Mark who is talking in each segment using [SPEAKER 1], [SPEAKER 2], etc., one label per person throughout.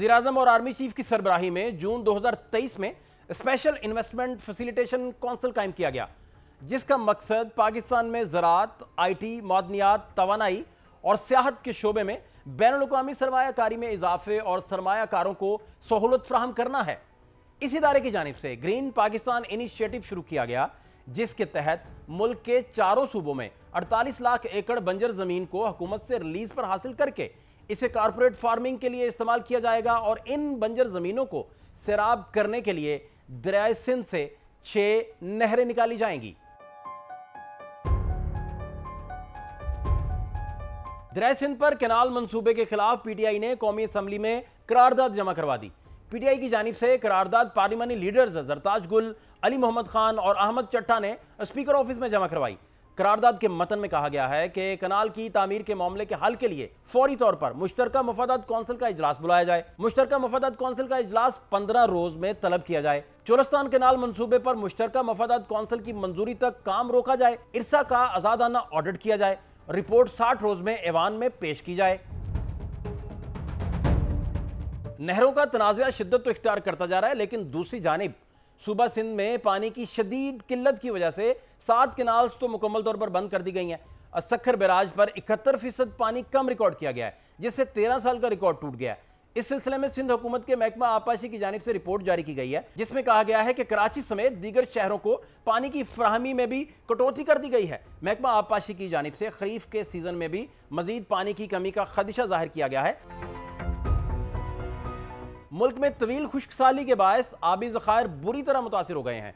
[SPEAKER 1] वज़ीर-ए-आज़म और army chief की सरबराही में जून 2023 में स्पेशल इन्वेस्टमेंट फैसिलिटेशन काउंसिल कायम किया गया, जिसका मकसद पाकिस्तान में ज़राअत, IT, मादनियात, तवानाई और सियाहत के शोबे में बैनुल-अक़वामी सरमायाकारी में इजाफे और सरमायाकारों को सहूलत फराहम करना है। इस इदारे की जानिब से ग्रीन पाकिस्तान इनिशिएटिव शुरू किया गया, जिसके तहत मुल्क के चारों सूबों में 48 लाख एकड़ बंजर जमीन को हुकूमत से रिलीज पर हासिल करके इसे कारपोरेट फार्मिंग के लिए इस्तेमाल किया जाएगा और इन बंजर जमीनों को सैराब करने के लिए दरियाए सिंध से 6 नहरें निकाली जाएंगी। दरियाए सिंध पर कैनाल मंसूबे के खिलाफ PTI ने कौमी असम्बली में करारदाद जमा करवा दी। PTI की जानिब से करारदाद पार्लिमानी लीडर्स जरताज गुल, अली मोहम्मद खान और अहमद चट्टा ने स्पीकर ऑफिस में जमा करवाई। करारदाद के मतन में कहा गया है कि कनाल की तामीर के मामले के हल के लिए फौरी तौर पर मुश्तरका मफादात कौंसिल का इजलास बुलाया जाए। मुश्तरका मफादात कौंसिल का इजलास 15 रोज में तलब किया जाए। चोलस्तान कैनाल मंसूबे पर मुश्तरका मफादात कौंसिल की मंजूरी तक काम रोका जाए। इरसा का आजादाना ऑडिट किया जाए। रिपोर्ट 60 रोज में ऐवान में पेश की जाए। नहरों का तनाज़ा शिद्दत तो इख्तियार करता जा रहा है, लेकिन दूसरी जानिब सूबा सिंध में पानी की शदीद किल्लत की वजह से 7 कैनाल्स तो मुकम्मल तौर पर बंद कर दी गई हैं। सखर बैराज पर 71% पानी कम रिकॉर्ड किया गया है, जिससे 13 साल का रिकॉर्ड टूट गया है। इस सिलसिले में सिंध हुकूमत के महकमा आबपाशी की जानिब से रिपोर्ट जारी की गई है, जिसमें कहा गया है कि कराची समेत दीगर शहरों को पानी की फराहमी में भी कटौती कर दी गई है। महकमा आबपाशी की जानिब से खरीफ के सीजन में भी मजीद पानी की कमी का खदशा जाहिर किया गया है। मुल्क में तवील खुश्क साली के बायस आबी ज़खायर बुरी तरह मुतासिर हो गए हैं।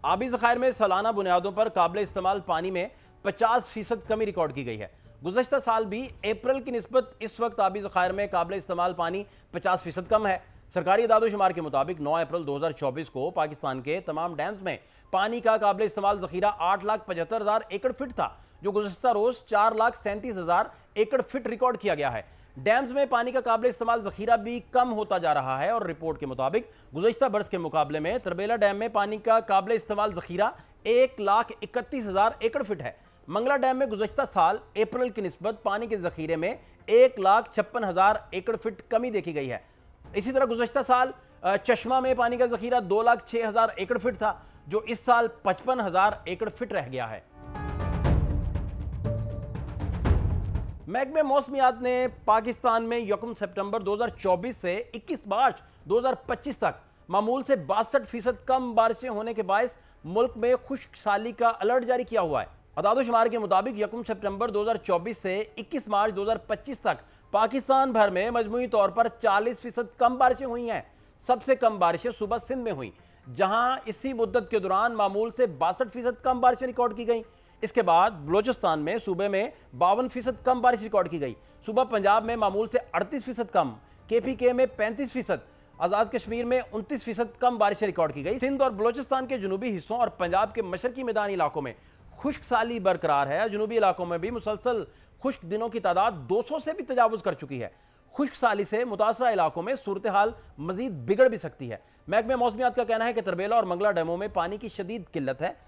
[SPEAKER 1] आबी ज़खायर में सालाना बुनियादों पर काबिल इस्तेमाल पानी में 50% कमी रिकॉर्ड की गई है। गुज़श्ता साल भी अप्रैल की निस्बत इस वक्त आबी ज़खायर में काबिल इस्तेमाल पानी 50% कम है। सरकारी इदादोशुमार के मुताबिक 9 अप्रैल 2024 को पाकिस्तान के तमाम डैम्स में पानी का काबिल इस्तेमाल ज़ख़ीरा 8,75,000 एकड़ फिट था, जो गुज़श्ता रोज़ 4,37,000 एकड़ फिट रिकॉर्ड किया गया है। डैम्स में पानी का काबिल इस्तेमाल ज़ख़ीरा भी कम होता जा रहा है और रिपोर्ट के मुताबिक गुज़श्ता बरस के मुकाबले में तरबेला डैम में पानी का काबिल इस्तेमाल ज़ख़ीरा 1,31,000 एकड़ फिट है। मंगला डैम में गुज़श्ता साल अप्रैल की निस्बत पानी के ज़ख़ीरे में 1,56,000 एकड़ फिट कमी देखी गई है। इसी तरह गुज़श्ता साल चश्मा में पानी का ज़ख़ीरा 2,06,000 एकड़ फिट था, जो इस साल 55,000 एकड़ फिट रह गया है। महकमे मौसमियात ने पाकिस्तान में 1 सितंबर 2024 से 21 मार्च 2025 तक मामूल से 62% कम बारिशें होने के बायस मुल्क में खुश्क साली का अलर्ट जारी किया हुआ है। अदादोशुमार के मुताबिक 1 सितंबर 2024 से 21 मार्च 2025 तक पाकिस्तान भर में मजमूई तौर पर 40% कम बारिशें हुई हैं। सबसे कम बारिशें सूबा सिंध में हुई, जहां इसी मुद्दत के दौरान मामूल से 62% कम बारिशें रिकॉर्ड की गई। इसके बाद बलोचिस्तान में सूबे में 52% कम बारिश रिकॉर्ड की गई। सूबा पंजाब में मामूल से 38% कम, KPK में 35%, आज़ाद कश्मीर में 29% कम बारिशें रिकॉर्ड की गई। सिंध और बलोचिस्तान के जनूबी हिस्सों और पंजाब के मशरकी मैदानी इलाकों में खुश्क साली बरकरार है। जनूबी इलाकों में भी मुसलसल खुश्क दिनों की तादाद 200 से भी तजावुज़ कर चुकी है। खुश्क साली से मुतासरा इलाकों में सूरत हाल मजीद बिगड़ भी सकती है। महकमे मौसमियात का कहना है कि तरबेला और मंगला डैमों में पानी की शदीद किल्लत है।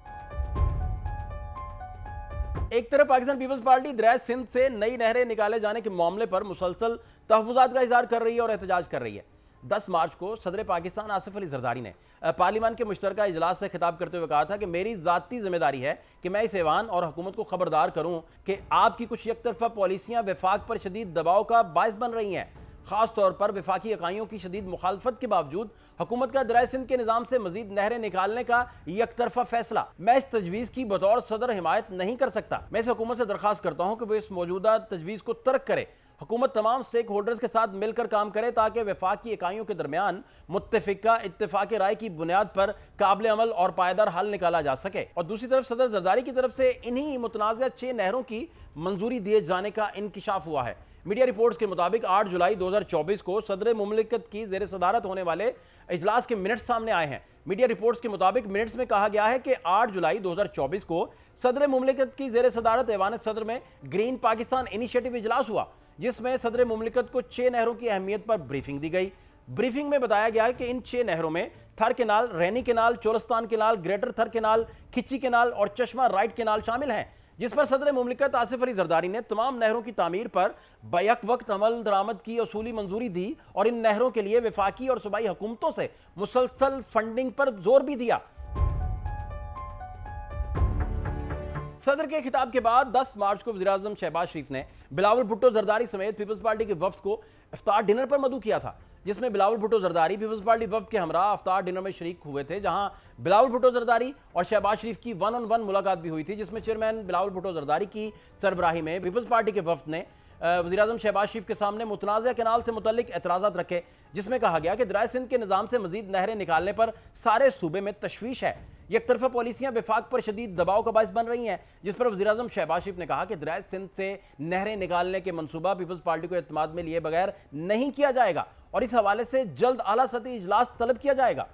[SPEAKER 1] एक तरफ पाकिस्तान पीपल्स पार्टी दरियाए सिंध से नई नहरें निकाले जाने के मामले पर मुसलसल तहफ़्फ़ुज़ात का इज़हार कर रही है और एहतजाज कर रही है। 10 मार्च को सदर पाकिस्तान आसिफ अली जरदारी ने पार्लियामान के मुश्तरका इजलास से खिताब करते हुए कहा था कि मेरी ज़ाती जिम्मेदारी है कि मैं इस ऐवान और हुकूमत को खबरदार करूँ कि आपकी कुछ एकतरफा पॉलिसियाँ वफाक पर शदीद दबाव का बायस बन रही हैं। खास तौर पर वफाकी इकाइयों की शदीद मुखालफत के बावजूद हुकूमत का दरियाए सिंध के निज़ाम से मजीद नहरें निकालने का यकतरफा फैसला मैं इस तजवीज़ की बतौर सदर हिमायत नहीं कर सकता। मैं इस हुकूमत से दरख्वास्त करता हूँ कि वो इस मौजूदा तजवीज़ को तर्क करे। हुकूमत तमाम स्टेक होल्डर्स के साथ मिलकर काम करे ताकि वफाकी इकाइयों के दरमियान मुत्तफिका इत्तेफाक राय की बुनियाद पर काबिल अमल और पायदार हल निकाला जा सके। और दूसरी तरफ सदर जरदारी की तरफ से इन्हीं मुतनाज़ा 6 नहरों की मंजूरी दिए जाने का इंकिशाफ हुआ है। मीडिया रिपोर्ट्स के मुताबिक 8 जुलाई 2024 को सदर मुमलिकत की ज़ेर सदारत होने वाले इजलास के मिनट्स सामने आए हैं। मीडिया रिपोर्ट्स के मुताबिक मिनट्स में कहा गया है कि 8 जुलाई 2024 को सदर मुमलिकत की ज़ेर सदारत ऐवान सदर में ग्रीन पाकिस्तान इनिशिएटिव इजलास हुआ, जिसमें सदर मुमलिकत को 6 नहरों की अहमियत पर ब्रीफिंग दी गई। ब्रीफिंग में बताया गया है कि इन 6 नहरों में थर केनाल, रैनी केनाल, चोलस्तान केनाल, ग्रेटर थर केनाल, खिच्ची केनाल और चश्मा राइट केनाल शामिल हैं, जिस पर सदर मुमलिकत आसिफ अली जरदारी ने तमाम नहरों की तामीर पर बैक वक्त अमल दरामद की असूली मंजूरी दी और इन नहरों के लिए वफाकी और सूबाई हुकूमतों से मुसलसल फंडिंग पर जोर भी दिया। सदर के खिताब के बाद 10 मार्च को वज़ीर-ए-आज़म शहबाज शरीफ ने बिलावल भुट्टो जरदारी समेत पीपल्स पार्टी के वफ्द को इफ्तार डिनर पर मदऊ किया था, जिसमें बिलावल भुट्टो जरदारी पीपल्स पार्टी वफ्द के हमरा इफ्तार डिनर में शरीक हुए थे, जहां बिलावल भुट्टो जरदारी और शहबाज शरीफ की 1-on-1 मुलाकात भी हुई थी, जिसमें चेयरमैन बिलावल भुट्टो जरदारी की सरबराही में पीपल्स पार्टी के वफ्द ने वज़ीर-ए-आज़म शहबाज शरीफ के सामने मुतनाज़ा कैनाल से मुतल्लिक एतराज़ात रखे, जिसमें कहा गया कि दरियाए सिंध के निज़ाम से मज़ीद नहरें निकालने पर सारे सूबे में तशवीश है। एक तरफा पॉलिसियां विफाक पर शदीद दबाव का बायस बन रही हैं, जिस पर वज़ीर-ए-आज़म शहबाज शरीफ ने कहा कि दरियाए सिंध से नहरें निकालने के मंसूबा पीपल्स पार्टी को एतमाद में लिए बगैर नहीं किया जाएगा और इस हवाले से जल्द आला सतही इजलास तलब किया जाएगा।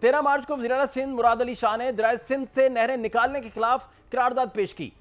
[SPEAKER 1] 13 मार्च को वज़ीर-ए-आला सिंध मुराद अली शाह ने दरियाए सिंध से नहरें निकालने के खिलाफ करारदाद पेश की।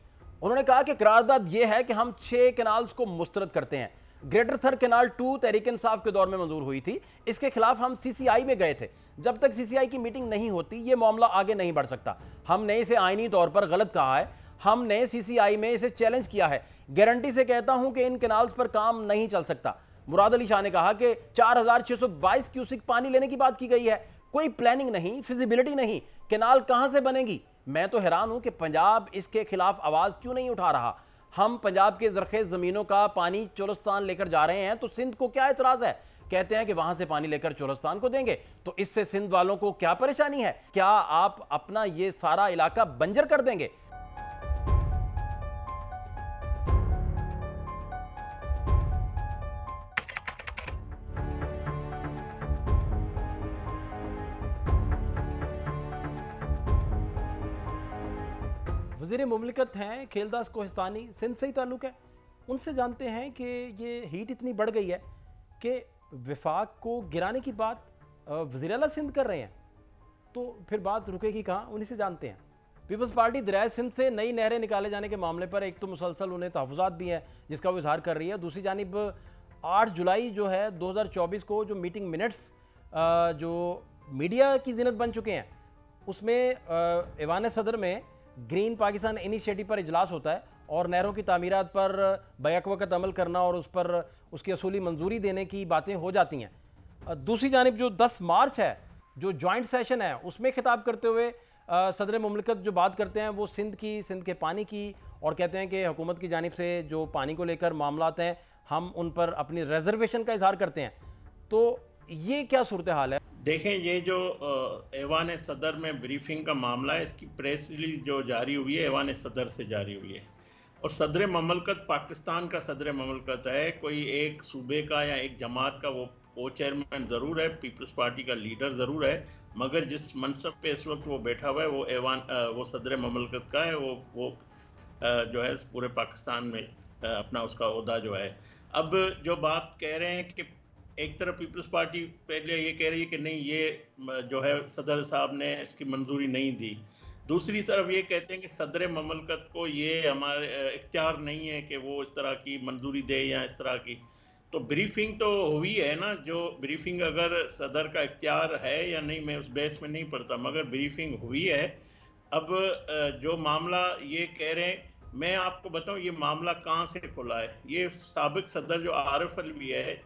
[SPEAKER 1] उन्होंने कहा कि करारदाद यह है कि हम 6 कैनाल्स को मुस्तरद करते हैं। ग्रेटर थर कैनाल 2 तहरीक इंसाफ के दौर में मंजूर हुई थी, इसके खिलाफ हम CCI में गए थे। जब तक CCI की मीटिंग नहीं होती ये मामला आगे नहीं बढ़ सकता। हमने इसे आईनी तौर पर गलत कहा है, हमने CCI में इसे चैलेंज किया है। गारंटी से कहता हूं कि इन कैनाल्स पर काम नहीं चल सकता। मुराद अली शाह ने कहा कि 4622 क्यूसिक पानी लेने की बात की गई है, कोई प्लानिंग नहीं, फिजिबिलिटी नहीं, कैनाल कहां से बनेगी। मैं तो हैरान हूं कि पंजाब इसके खिलाफ आवाज क्यों नहीं उठा रहा। हम पंजाब के ज़रख़ेज़ ज़मीनों का पानी चोलस्तान लेकर जा रहे हैं तो सिंध को क्या एतराज़ है। कहते हैं कि वहां से पानी लेकर चोलस्तान को देंगे, तो इससे सिंध वालों को क्या परेशानी है। क्या आप अपना ये सारा इलाका बंजर कर देंगे। वज़ीर मुमलिकत हैं खेलदास कोहिस्तानी, सिंध से ही ताल्लुक़ है। उनसे जानते हैं कि ये हीट इतनी बढ़ गई है कि विफाक को गिराने की बात वज़ीर-ए-आला सिंध कर रहे हैं, तो फिर बात रुकेगी कहाँ, उन्हीं से जानते हैं। पीपल्स पार्टी दरियाए सिंध से नई नहरें निकाले जाने के मामले पर एक तो मुसलसल उन्हें तहफ़्फ़ुज़ात भी हैं जिसका वो इजहार कर रही है, दूसरी जानिब 8 जुलाई जो है 2024 को जो मीटिंग मिनट्स जो मीडिया की ज़ीनत बन चुके हैं, उसमें ऐवान सदर में ग्रीन पाकिस्तान इनिशिएटिव पर इजलास होता है और नहरों की तामीरात पर बैक वक्त अमल करना और उस पर उसकी असूली मंजूरी देने की बातें हो जाती हैं। दूसरी जानिब जो 10 मार्च है जो जॉइंट सेशन है, उसमें खिताब करते हुए सदर मुमलिकत जो बात करते हैं वो सिंध के पानी की, और कहते हैं कि हुकूमत की जानिब से जो पानी को लेकर मामलात हैं हम उन पर अपनी रिजर्वेशन का इजहार करते हैं। तो ये क्या सूरत हाल है।
[SPEAKER 2] देखें, ये जो ऐवान सदर में ब्रीफिंग का मामला है, इसकी प्रेस रिलीज जो जारी हुई है ऐवान सदर से जारी हुई है, और सदर ममलकत पाकिस्तान का सदर ममलकत है, कोई एक सूबे का या एक जमात का वो चेयरमैन ज़रूर है, पीपल्स पार्टी का लीडर ज़रूर है, मगर जिस मनसब पे इस वक्त वो बैठा हुआ है वो सदर ममलकत का है, वो जो है पूरे पाकिस्तान में अपना उसका ओहदा जो है। अब जो बात कह रहे हैं कि एक तरफ पीपल्स पार्टी पहले ये कह रही है कि नहीं, ये जो है सदर साहब ने इसकी मंजूरी नहीं दी, दूसरी तरफ ये कहते हैं कि सदर ममलकत को ये हमारे इख्तियार नहीं है कि वो इस तरह की मंजूरी दे या इस तरह की। तो ब्रीफिंग तो हुई है ना, जो ब्रीफिंग अगर सदर का इख्तियार है या नहीं मैं उस बहस में नहीं पड़ता, मगर ब्रीफिंग हुई है। अब जो मामला ये कह रहे हैं, मैं आपको बताऊं ये मामला कहाँ से खुला है। ये साबिक सदर जो आरिफ अलवी है,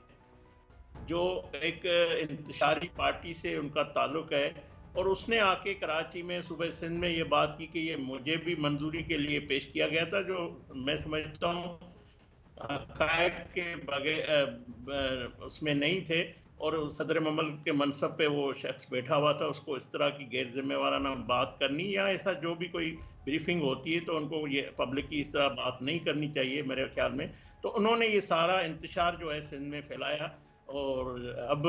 [SPEAKER 2] जो एक इंतशारी पार्टी से उनका ताल्लुक है, और उसने आके कराची में सूबे सिंध में ये बात की कि ये मुझे भी मंजूरी के लिए पेश किया गया था, जो मैं समझता हूँ हक़ाइक़ के बगैर उसमें नहीं थे, और सदर ममलकत के मनसब पे वो शख्स बैठा हुआ था, उसको इस तरह की गैर जिम्मेवाराना बात करनी या ऐसा जो भी कोई ब्रीफिंग होती है तो उनको ये पब्लिक की इस तरह बात नहीं करनी चाहिए मेरे ख्याल में। तो उन्होंने ये सारा इंतशार जो है सिंध में फैलाया, और अब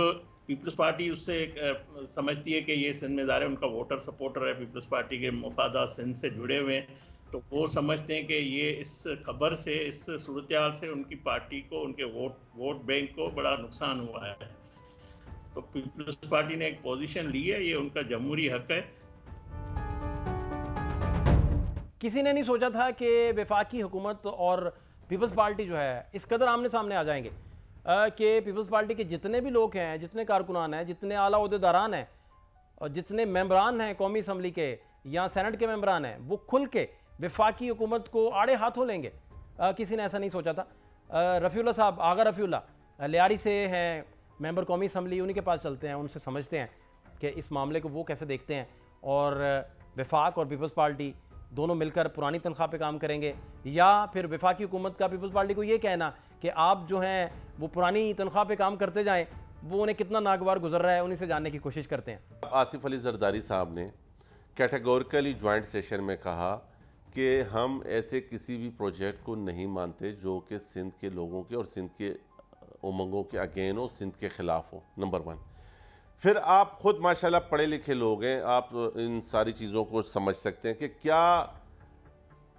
[SPEAKER 2] पीपल्स पार्टी उससे समझती है कि ये सिंध में ज़ाहिर है उनका वोटर सपोर्टर है, पीपल्स पार्टी के मुफादा सिंध से जुड़े हुए हैं, तो वो समझते हैं कि ये इस खबर से, इस सूरत हाल से उनकी पार्टी को, उनके वोट बैंक को बड़ा नुकसान हुआ है। तो पीपल्स पार्टी ने एक पोजीशन ली है, ये उनका जमहूरी हक है।
[SPEAKER 1] किसी ने नहीं सोचा था कि वफाकी हुकूमत और पीपल्स पार्टी जो है इस कदर आमने सामने आ जाएंगे कि पीपल्स पार्टी के जितने भी लोग हैं, जितने कारकुनान हैं, जितने आला ओहदेदारान हैं और जितने मेंबरान हैं कौमी असम्बली के या सेनेट के मेंबरान हैं, वो खुल के वफाकी हुकूमत को आड़े हाथों लेंगे। किसी ने ऐसा नहीं सोचा था। रफ़ीउल्ला साहब, आगा रफ़ीउल्ला लियारी से हैं, मेंबर कौमी असम्बली, उन्हीं के पास चलते हैं, उनसे समझते हैं कि इस मामले को वो कैसे देखते हैं, और वफाक और पीपल्स पार्टी दोनों मिलकर पुरानी तनख्वाह पे काम करेंगे, या फिर वफाकी हुकूमत का पीपल्स पार्टी को ये कहना कि आप जो हैं वो पुरानी तनख्वाह पे काम करते जाएं, वो उन्हें कितना नागवार गुजर रहा है उन्हीं से जानने की कोशिश करते हैं।
[SPEAKER 3] आसिफ अली जरदारी साहब ने कैटेगोरिकली जॉइंट सेशन में कहा कि हम ऐसे किसी भी प्रोजेक्ट को नहीं मानते जो कि सिंध के लोगों के और सिंध के उमंगों के अगेन हो, सिंध के ख़िलाफ़ हो, नंबर 1। फिर आप ख़ुद माशाल्लाह पढ़े लिखे लोग हैं, आप इन सारी चीज़ों को समझ सकते हैं कि क्या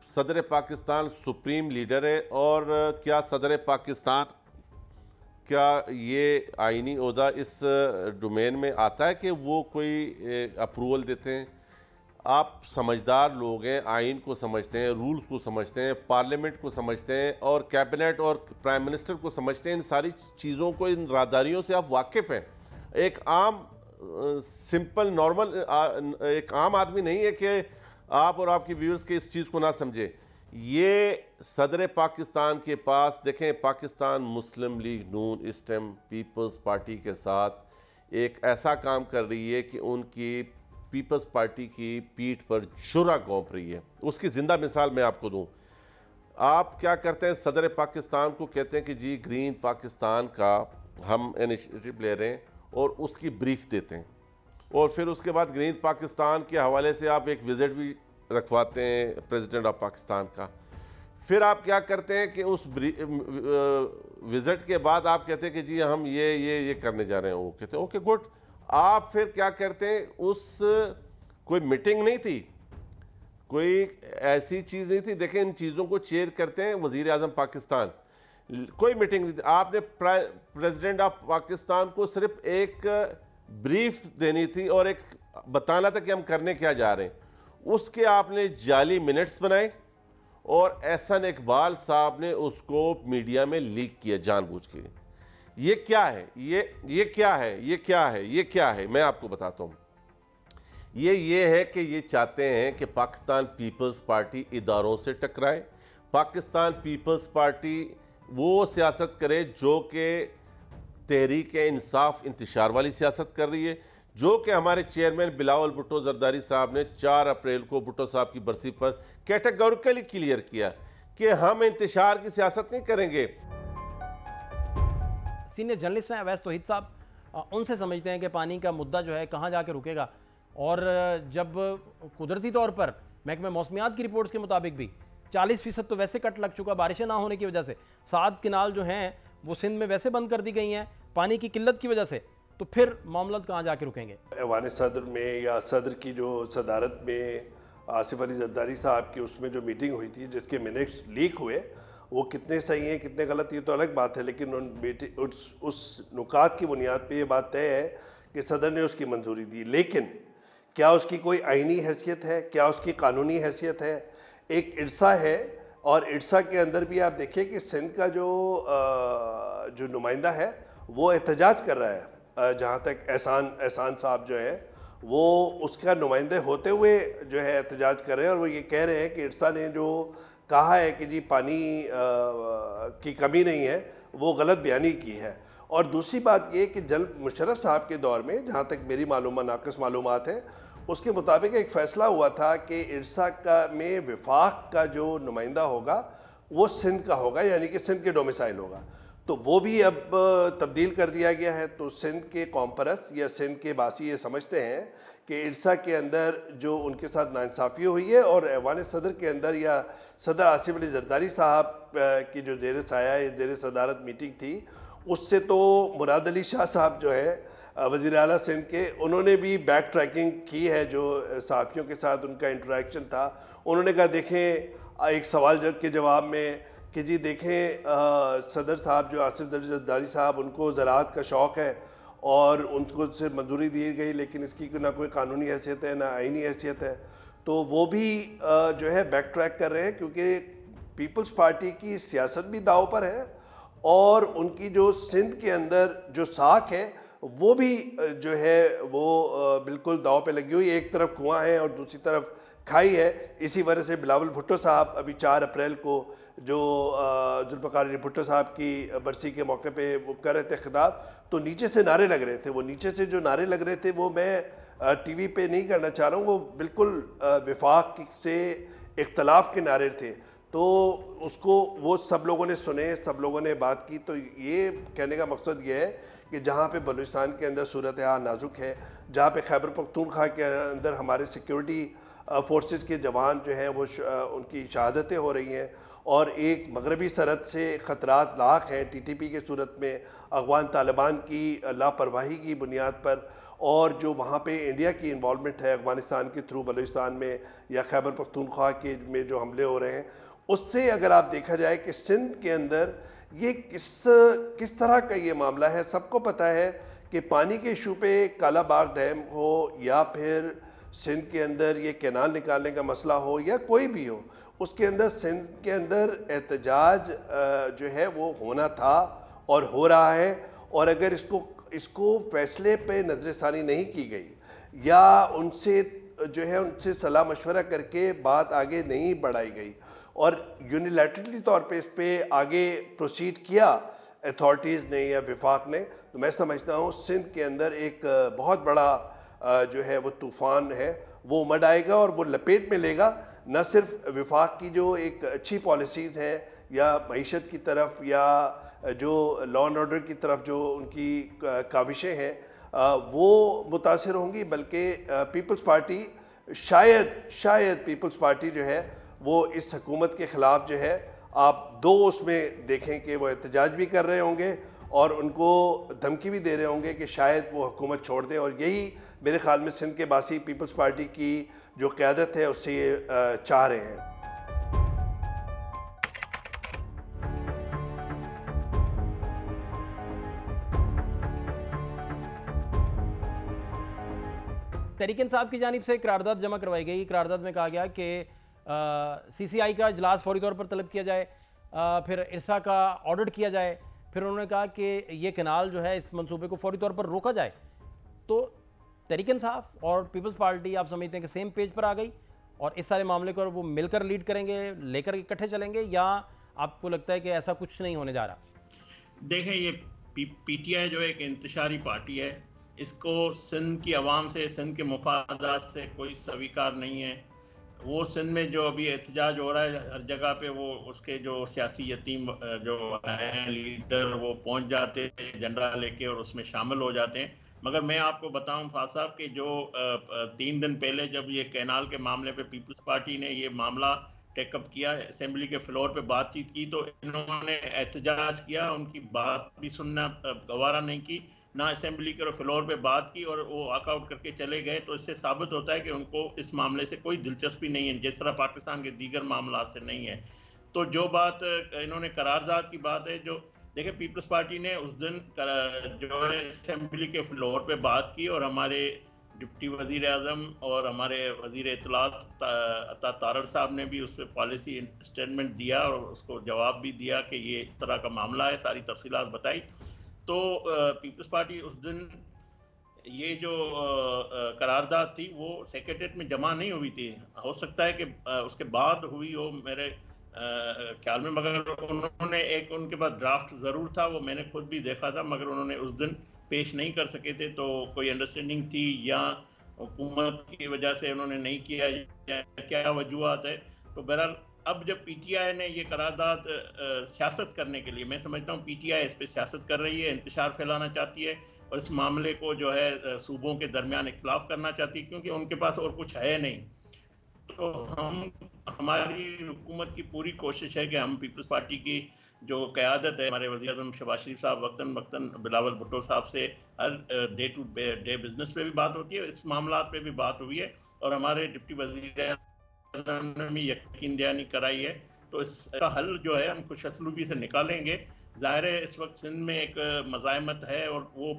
[SPEAKER 3] सदर पाकिस्तान सुप्रीम लीडर है, और क्या सदर पाकिस्तान, क्या ये आईनी ओहदा इस डोमेन में आता है कि वो कोई अप्रूवल देते हैं। आप समझदार लोग हैं, आइन को समझते हैं, रूल्स को समझते हैं, पार्लियामेंट को समझते हैं, और कैबिनेट और प्राइम मिनिस्टर को समझते हैं। इन सारी चीज़ों को, इन राहदारियों से आप वाकिफ़ हैं। एक आम सिंपल नॉर्मल एक आम आदमी नहीं है कि आप और आपके व्यूअर्स के इस चीज़ को ना समझे। ये सदर पाकिस्तान के पास देखें, पाकिस्तान मुस्लिम लीग नून इस टाइम पीपल्स पार्टी के साथ एक ऐसा काम कर रही है कि उनकी पीपल्स पार्टी की पीठ पर शुरा घोंप रही है। उसकी ज़िंदा मिसाल मैं आपको दूं। आप क्या करते हैं, सदर पाकिस्तान को कहते हैं कि जी ग्रीन पाकिस्तान का हम इनिशिएटिव ले रहे हैं, और उसकी ब्रीफ देते हैं, और फिर उसके बाद ग्रीन पाकिस्तान के हवाले से आप एक विज़िट भी रखवाते हैं प्रेसिडेंट ऑफ पाकिस्तान का। फिर आप क्या करते हैं कि उस विज़िट के बाद आप कहते हैं कि जी हम ये करने जा रहे हैं। वो कहते हैं ओके गुड। आप फिर क्या करते हैं, उस कोई मीटिंग नहीं थी, कोई ऐसी चीज़ नहीं थी। देखें, इन चीज़ों को चेयर करते हैं वज़ीर आज़म पाकिस्तान। कोई मीटिंग नहीं थी। आपने प्रेसिडेंट ऑफ पाकिस्तान को सिर्फ एक ब्रीफ देनी थी और एक बताना था कि हम करने क्या जा रहे हैं। उसके आपने जाली मिनट्स बनाए, और एहसन इकबाल साहब ने उसको मीडिया में लीक किया जानबूझ के। ये क्या है, ये क्या है, ये क्या है, ये क्या है, मैं आपको बताता हूँ। ये है कि ये चाहते हैं कि पाकिस्तान पीपल्स पार्टी इदारों से टकराए, पाकिस्तान पीपल्स पार्टी वो सियासत करे जो कि तहरीक इंसाफ इंतशार वाली सियासत कर रही है, जो कि हमारे चेयरमैन बिलावल भुट्टो जरदारी साहब ने 4 अप्रैल को भुट्टो साहब की बरसी पर कैटेगोरिकली क्लियर किया कि हम इंतशार की सियासत नहीं करेंगे।
[SPEAKER 1] सीनियर जर्नलिस्ट हैं अवैस तौहीद साहब, उनसे समझते हैं कि पानी का मुद्दा जो है कहाँ जाके रुकेगा, और जब कुदरती तौर पर महकमे मौसमियात की रिपोर्ट्स के मुताबिक भी 40% तो वैसे कट लग चुका बारिशें ना होने की वजह से, 7 किनाल जो हैं वो सिंध में वैसे बंद कर दी गई हैं पानी की किल्लत की वजह से, तो फिर मामला कहाँ जाके रुकेंगे।
[SPEAKER 4] ऐवान सदर में या सदर की जो सदारत में आसिफ अली जरदारी साहब की उसमें जो मीटिंग हुई थी जिसके मिनट्स लीक हुए, वो कितने सही हैं कितने गलत ये तो अलग बात है, लेकिन उस नुकात की बुनियाद पे ये बात तय है कि सदर ने उसकी मंजूरी दी। लेकिन क्या उसकी कोई आइनी हैसियत है, क्या उसकी कानूनी हैसियत है? एक इरसा है, और इरसा के अंदर भी आप देखिए कि सिंध का जो नुमाइंदा है वो एहतजाज कर रहा है। जहाँ तक एहसान साहब जो है वो उसका नुमाइंदे होते हुए जो है एहतजाज कर रहे हैं, और वो ये कह रहे हैं कि इरसा ने जो कहा है कि जी पानी की कमी नहीं है, वो गलत बयानी की है। और दूसरी बात ये कि जनाब मुशर्रफ साहब के दौर में, जहाँ तक मेरी नाक़िस मालूमात है, उसके मुताबिक एक फ़ैसला हुआ था कि इरसा में वफाक का जो नुमाइंदा होगा वो सिंध का होगा, यानी कि सिंध के डोमिसाइल होगा। तो वो भी अब तब्दील कर दिया गया है। तो सिंध के कॉम्परस या सिंध के बासी ये समझते हैं कि इरसा के अंदर जो उनके साथ नाइंसाफ़ी हुई है, और ऐवान सदर के अंदर या सदर आसिफ अली जरदारी साहब की जो ज़ेर साया या ज़ेर सदारत मीटिंग थी, उससे तो मुराद अली शाह साहब जो है वज़ीर आला सिंध के, उन्होंने भी बैक ट्रैकिंग की है जो सहाफ़ियों के साथ उनका इंटरेक्शन था। उन्होंने कहा देखें एक सवाल के जवाब में कि जी देखें सदर साहब जो आसिफ जरदारी साहब, उनको ज़राअत का शौक़ है और उनको सिर्फ मंजूरी दी गई, लेकिन इसकी ना कोई कानूनी हैसियत है ना आइनी हैसियत है। तो वो भी जो है बैक ट्रैक कर रहे हैं, क्योंकि पीपल्स पार्टी की सियासत भी दाव पर है, और उनकी जो सिंध के अंदर जो साख है वो भी जो है वो बिल्कुल दाव पे लगी हुई। एक तरफ कुआं है और दूसरी तरफ खाई है। इसी वजह से बिलावल भुट्टो साहब अभी 4 अप्रैल को जो जुल्फ़िकार अली भुट्टो साहब की बरसी के मौके पे वो कर रहे थे खिताब, तो नीचे से नारे लग रहे थे। वो नीचे से जो नारे लग रहे थे वो मैं टीवी पे नहीं करना चाह रहा हूँ, वो बिल्कुल विफाक से इख्तलाफ के नारे थे। तो उसको वो सब लोगों ने सुने, सब लोगों ने बात की। तो ये कहने का मकसद ये है कि जहाँ पे बलूचिस्तान के अंदर सूरत हाल नाजुक है, जहाँ पे खैबर पख्तूनख्वा के अंदर हमारे सिक्योरिटी फोर्सेस के जवान जो हैं वो उनकी शहादतें हो रही हैं और एक मगरबी सरहद से ख़तरात लाक हैं टीटीपी के सूरत में, अफ़गान तालिबान की लापरवाही की बुनियाद पर, और जो वहाँ पे इंडिया की इन्वॉल्वमेंट है अफ़गानिस्तान के थ्रू बलूचिस्तान में या खैबर पख्तूनख्वा के में जो हमले हो रहे हैं, उससे अगर आप देखा जाए कि सिंध के अंदर ये किस तरह का ये मामला है। सबको पता है कि पानी के इशू पे काला बाग डैम हो या फिर सिंध के अंदर ये कैनाल निकालने का मसला हो या कोई भी हो, उसके अंदर सिंध के अंदर एहतजाज जो है वो होना था और हो रहा है। और अगर इसको फैसले पे नज़रसानी नहीं की गई या उनसे जो है उनसे सलाह मशवरा करके बात आगे नहीं बढ़ाई गई और यूनिलैटरली तौर पे इस पे आगे प्रोसीड किया अथॉरिटीज़ ने या विफाक ने, तो मैं समझता हूँ सिंध के अंदर एक बहुत बड़ा जो है वो तूफ़ान है वो उमड़ आएगा और वो लपेट में लेगा न सिर्फ विफाक की जो एक अच्छी पॉलिसीज़ हैं या मईशत की तरफ या जो लॉ एंड ऑर्डर की तरफ जो उनकी काविशें हैं वो मुतासिर होंगी, बल्कि पीपल्स पार्टी शायद पीपल्स पार्टी जो है वो इस हुकूमत के ख़िलाफ़ जो है आप दो उसमें देखें कि वो एहतजाज भी कर रहे होंगे और उनको धमकी भी दे रहे होंगे कि शायद वो हुकूमत छोड़ दें। और यही मेरे ख्याल में सिंध के बासी पीपल्स पार्टी की जो क़यादत है उससे ये चाह रहे हैं।
[SPEAKER 1] तहरीक इंसाफ की जानिब से करारदाद जमा करवाई गई। करारदाद में कहा गया कि सीसीआई का इजलास फौरी तौर पर तलब किया जाए, फिर इरसा का ऑडिट किया जाए, फिर उन्होंने कहा कि ये कैनाल जो है इस मंसूबे को फौरी तौर पर रोका जाए। तो तहरीक इंसाफ और पीपल्स पार्टी आप समझते हैं कि सेम पेज पर आ गई और इस सारे मामले को वो मिलकर लीड करेंगे, लेकर इकट्ठे चलेंगे, या आपको लगता है कि ऐसा कुछ नहीं होने जा रहा?
[SPEAKER 2] देखें, ये पीटीआई जो एक इंतशारी पार्टी है, इसको सिंध की आवाम से, सिंध के मुफादात से कोई स्वीकार नहीं है। वो सिंध में जो अभी एहतजाज हो रहा है हर जगह पे, वो उसके जो सियासी यतीम जो हैं लीडर वो पहुंच जाते हैं झंडा लेके और उसमें शामिल हो जाते हैं। मगर मैं आपको बताऊं फाज साहब कि जो 3 दिन पहले जब ये कैनाल के मामले पे पीपल्स पार्टी ने ये मामला टेकअप किया, असेंबली के फ्लोर पे बातचीत की, तो इन्होंने एहतजाज किया, उनकी बात भी सुनना गवारा नहीं की, ना असेंबली के फ्लोर पे बात की और वो वॉकआउट करके चले गए। तो इससे साबित होता है कि उनको इस मामले से कोई दिलचस्पी नहीं है, जिस तरह पाकिस्तान के दीगर मामला से नहीं है। तो जो बात इन्होंने करारदाद की बात है, जो देखिए पीपल्स पार्टी ने उस दिन जो है असेंबली के फ्लोर पे बात की और हमारे डिप्टी वज़ीर आज़म और हमारे वज़ीर इत्तलात अता तारड़ साहब ने भी उस पर पॉलिसी स्टेटमेंट दिया और उसको जवाब भी दिया कि ये इस तरह का मामला है, सारी तफसीलात बताई। तो पीपल्स पार्टी उस दिन ये जो करारदाद थी वो सेक्रेटरीट में जमा नहीं हुई थी, हो सकता है कि उसके बाद हुई हो मेरे ख्याल में, मगर उन्होंने एक उनके पास ड्राफ्ट ज़रूर था, वो मैंने खुद भी देखा था, मगर उन्होंने उस दिन पेश नहीं कर सके थे। तो कोई अंडरस्टैंडिंग थी या हुकूमत की वजह से उन्होंने नहीं किया या क्या वजूहत है। तो बहरहाल अब जब पीटीआई ने ये करारदाद सियासत करने के लिए, मैं समझता हूँ पीटीआई इस पर सियासत कर रही है, इंतशार फैलाना चाहती है और इस मामले को जो है सूबों के दरमियान इख्तलाफ करना चाहती है, क्योंकि उनके पास और कुछ है नहीं। तो हमारी हुकूमत की पूरी कोशिश है कि हम पीपल्स पार्टी की जो क़यादत है, हमारे वज़ीर आज़म शहबाज शरीफ साहब वक्तन बिलावल भुट्टो साहब से हर डे टू डे बिजनेस पे भी बात होती है, इस मामला पे भी बात हुई है और हमारे डिप्टी वज़ीर ने भी यकीन दहानी कराई है। तो इसका हल जो है हम खुश असलूबी से निकालेंगे। ज़ाहिर है इस वक्त सिंध में एक मज़ाहमत है और वो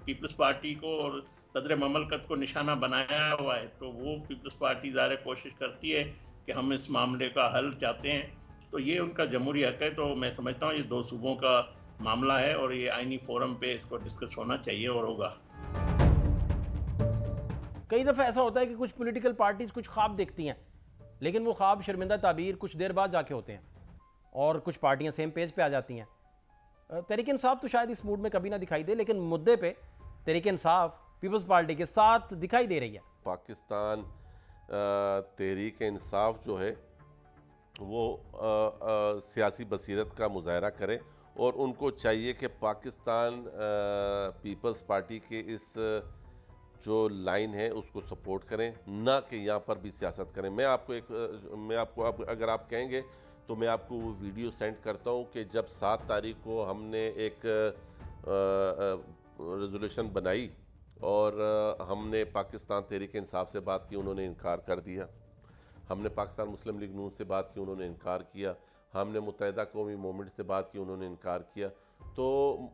[SPEAKER 2] पीपल्स पार्टी को और सदर ममलकत को निशाना बनाया हुआ है, तो वो पीपल्स पार्टी ज़ाहिर कोशिश करती है कि हम इस मामले का हल चाहते हैं। तो ये उनका जमहूरी हक है। तो मैं समझता हूँ ये 2 सूबों का मामला है और ये आईनी फोरम पे इसको डिस्कस होना चाहिए और होगा।
[SPEAKER 1] कई दफ़ा ऐसा होता है कि कुछ पॉलिटिकल पार्टीज कुछ ख्वाब देखती हैं, लेकिन वो ख्वाब शर्मिंदा ताबीर कुछ देर बाद जाके होते हैं और कुछ पार्टियां सेम पेज पे आ जाती हैं। तहरीक इंसाफ तो शायद इस मूड में कभी ना दिखाई दे, लेकिन मुद्दे पे तहरीक इंसाफ पीपल्स पार्टी के साथ दिखाई दे रही है।
[SPEAKER 3] पाकिस्तान तहरीक इंसाफ जो है वो सियासी बसीरत का मुजाहरा करे और उनको चाहिए कि पाकिस्तान पीपल्स पार्टी के इस जो लाइन है उसको सपोर्ट करें, ना कि यहाँ पर भी सियासत करें। मैं आपको अब अगर आप कहेंगे तो मैं आपको वो वीडियो सेंड करता हूँ कि जब 7 तारीख को हमने एक रेजोल्यूशन बनाई और हमने पाकिस्तान तहरीक इंसाफ से बात की, उन्होंने इनकार कर दिया। हमने पाकिस्तान मुस्लिम लीग नून से बात की, उन्होंने इनकार किया। हमने मुत्तहिदा कौमी मूवमेंट से बात की, उन्होंने इनकार किया। तो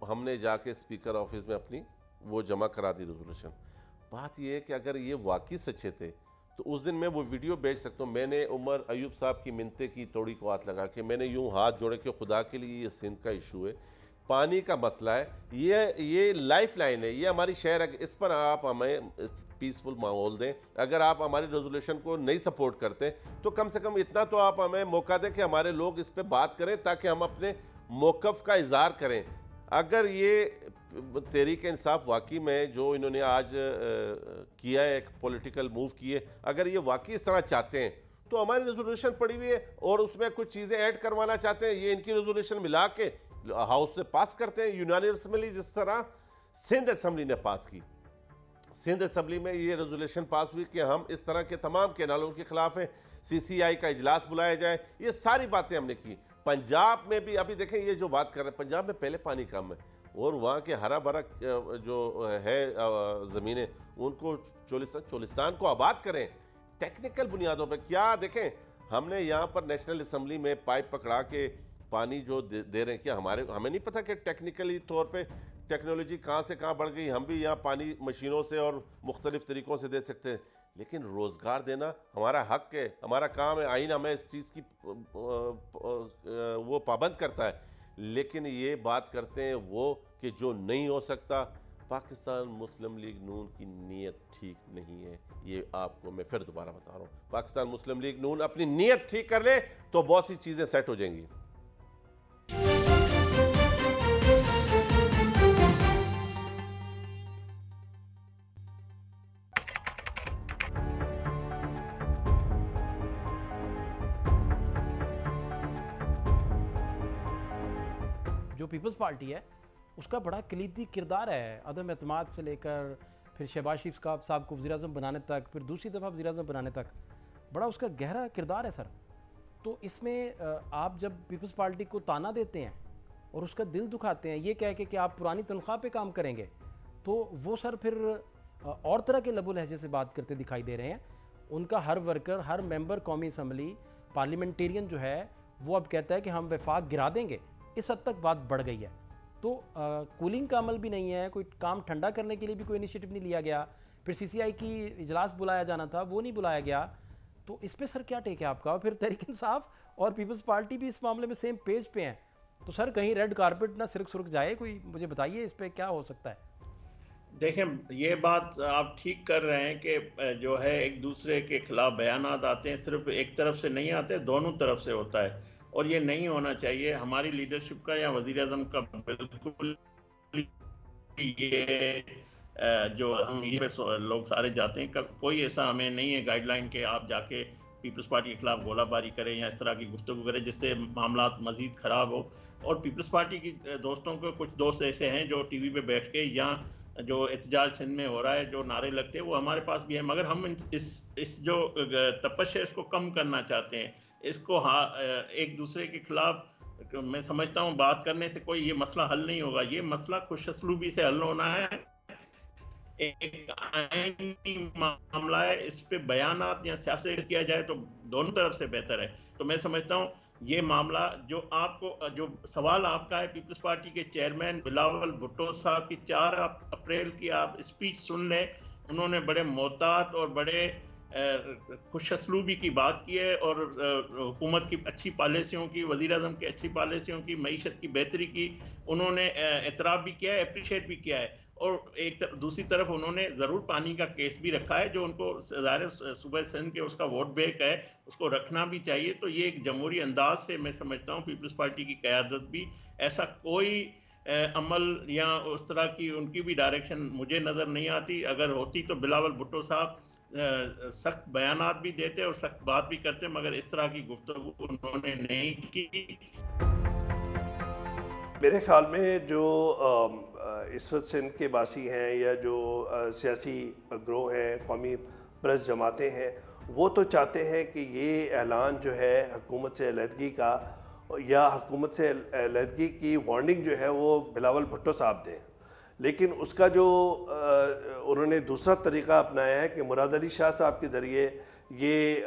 [SPEAKER 3] हमने जाके स्पीकर ऑफिस में अपनी वो जमा करा दी रेजोल्यूशन। बात ये है कि अगर ये वाकई सच्चे थे तो उस दिन मैं वो वीडियो भेज सकता हूँ। मैंने उमर अयूब साहब की मिन्नतें की, तोड़ी को हाथ लगा के मैंने यूँ हाथ जोड़े कि खुदा के लिए ये सिंध का इशू है, पानी का मसला है, ये लाइफ लाइन है, ये हमारी शहर है, इस पर आप हमें पीसफुल माहौल दें। अगर आप हमारी रेजोल्यूशन को नहीं सपोर्ट करते तो कम से कम इतना तो आप हमें मौका दें कि हमारे लोग इस पर बात करें ताकि हम अपने मौक़िफ़ का इज़हार करें। अगर ये तहरीक इंसाफ वाकई में जो इन्होंने आज किया है, एक पॉलिटिकल मूव किए, अगर ये वाकई इस तरह चाहते हैं तो हमारी रेजोल्यूशन पड़ी हुई है और उसमें कुछ चीज़ें ऐड करवाना चाहते हैं, ये इनकी रेजोल्यूशन मिला के हाउस से पास करते हैं यूनानिमसली, जिस तरह सिंध असम्बली ने पास की। सिंध असम्बली में ये रेजोल्यूशन पास हुई कि हम इस तरह के तमाम कैनालों के खिलाफ हैं, CCI का इजलास बुलाया जाए, ये सारी बातें हमने की। पंजाब में भी अभी देखें ये जो बात कर रहे हैं, पंजाब में पहले पानी कम है और वहाँ के हरा भरा जो है ज़मीनें, उनको चोलिस्तान को आबाद करें टेक्निकल बुनियादों पर। क्या देखें, हमने यहाँ पर नेशनल असम्बली में पाइप पकड़ा के पानी जो दे रहे हैं, क्या हमें नहीं पता कि टेक्निकली तौर पे टेक्नोलॉजी कहाँ से कहाँ बढ़ गई, हम भी यहाँ पानी मशीनों से और मुख्तलिफ़ तरीक़ों से दे सकते हैं। लेकिन रोज़गार देना हमारा हक है, हमारा काम है, आइन हमें इस चीज़ की वो पाबंद करता है। लेकिन ये बात करते हैं वो कि जो नहीं हो सकता। पाकिस्तान मुस्लिम लीग नून की नीयत ठीक नहीं है, ये आपको मैं फिर दोबारा बता रहा हूँ। पाकिस्तान मुस्लिम लीग नून अपनी नीयत ठीक कर ले तो बहुत सी चीज़ें सेट हो जाएंगी।
[SPEAKER 1] जो पीपल्स पार्टी है उसका बड़ा कलीदी किरदार है, अदम एतमाद से लेकर फिर शहबाज शरीफ साहब को वज़ीर-ए-आज़म बनाने तक, फिर दूसरी दफ़ा वज़ीर-ए-आज़म बनाने तक बड़ा उसका गहरा किरदार है सर। तो इसमें आप जब पीपल्स पार्टी को ताना देते हैं और उसका दिल दुखाते हैं ये कह के कि आप पुरानी तनख्वाह पे काम करेंगे, तो वो सर फिर और तरह के लबो लहजे से बात करते दिखाई दे रहे हैं। उनका हर वर्कर, हर मेंबर कौमी असम्बली, पार्लियामेंटेरियन जो है वो अब कहता है कि हम वफाक गिरा देंगे। इस हद तक बात बढ़ गई है। तो कूलिंग का अमल भी नहीं है, कोई काम ठंडा करने के लिए भी कोई इनिशिएटिव नहीं लिया गया, फिर CCI की इजलास बुलाया जाना था वो नहीं बुलाया गया। तो इस पे सर क्या टेक है आपका? फिर तहरीक इंसाफ और पीपल्स पार्टी भी इस मामले में सेम पेज पे हैं, तो सर कहीं रेड कारपेट ना सिरक सुरक जाए, कोई मुझे बताइए इस पे क्या हो सकता है?
[SPEAKER 2] देखें, ये बात आप ठीक कर रहे हैं कि जो है एक दूसरे के खिलाफ बयानात आते हैं, सिर्फ एक तरफ से नहीं आते, दोनों तरफ से होता है और ये नहीं होना चाहिए। हमारी लीडरशिप का या वज़ीर-ए-आज़म का बिल्कुल ये जो हम ये पे लोग सारे जाते हैं, कोई ऐसा हमें नहीं है गाइडलाइन के आप जाके पीपल्स पार्टी के खिलाफ गोलाबारी करें या इस तरह की गुफ्तगू करें जिससे मामला मज़ीद ख़राब हो। और पीपल्स पार्टी की दोस्तों को कुछ दोस्त ऐसे हैं जो TV पे बैठ के या जो एहतजाज सिंध में हो रहा है, जो नारे लगते हैं, वो हमारे पास भी है, मगर हम इस जो तपस्या इसको कम करना चाहते हैं। इसको एक दूसरे के खिलाफ मैं समझता हूँ बात करने से कोई ये मसला हल नहीं होगा। ये मसला खुशअस्लूबी से हल होना है, एक आईनी मामला है, इस पे बयानात या सियासत किया जाए तो दोनों तरफ से बेहतर है। तो मैं समझता हूँ ये मामला जो आपको जो सवाल आपका है, पीपल्स पार्टी के चेयरमैन बिलावल भुट्टो साहब की 4 अप्रैल की आप स्पीच सुन लें। उन्होंने बड़े मोहतात और बड़े खुशअस्लूबी की बात की है और हुकूमत की अच्छी पॉलिसियों की, वज़ीर आज़म की अच्छी पॉलिसियों की, मईशत की बेहतरी की उन्होंने एतराफ़ भी किया है, अप्रिशिएट भी किया है। और दूसरी तरफ उन्होंने ज़रूर पानी का केस भी रखा है, जो उनको ज़ाहिर सूबे सिंध के उसका वोट बैंक है, उसको रखना भी चाहिए। तो ये एक जमहूरी अंदाज से मैं समझता हूँ पीपल्स पार्टी की क़यादत भी ऐसा कोई अमल या उस तरह की उनकी भी डायरेक्शन मुझे नज़र नहीं आती। अगर होती तो बिलावल भुट्टो साहब सख्त बयानात भी देते और सख्त बात भी करते, मगर इस तरह की गुफ्तगू उन्होंने नहीं की।
[SPEAKER 4] मेरे ख्याल में जो इस वक्त सिंध के बासी हैं या जो सियासी ग्रोह हैं, कौमी परस्त जमातें हैं, वो तो चाहते हैं कि ये ऐलान जो है हुकूमत से अलहदगी का या हुकूमत से अलहदगी की वार्निंग जो है वो बिलावल भुट्टो साहब दें। लेकिन उसका जो उन्होंने दूसरा तरीक़ा अपनाया है कि मुराद अली शाह साहब के ज़रिए ये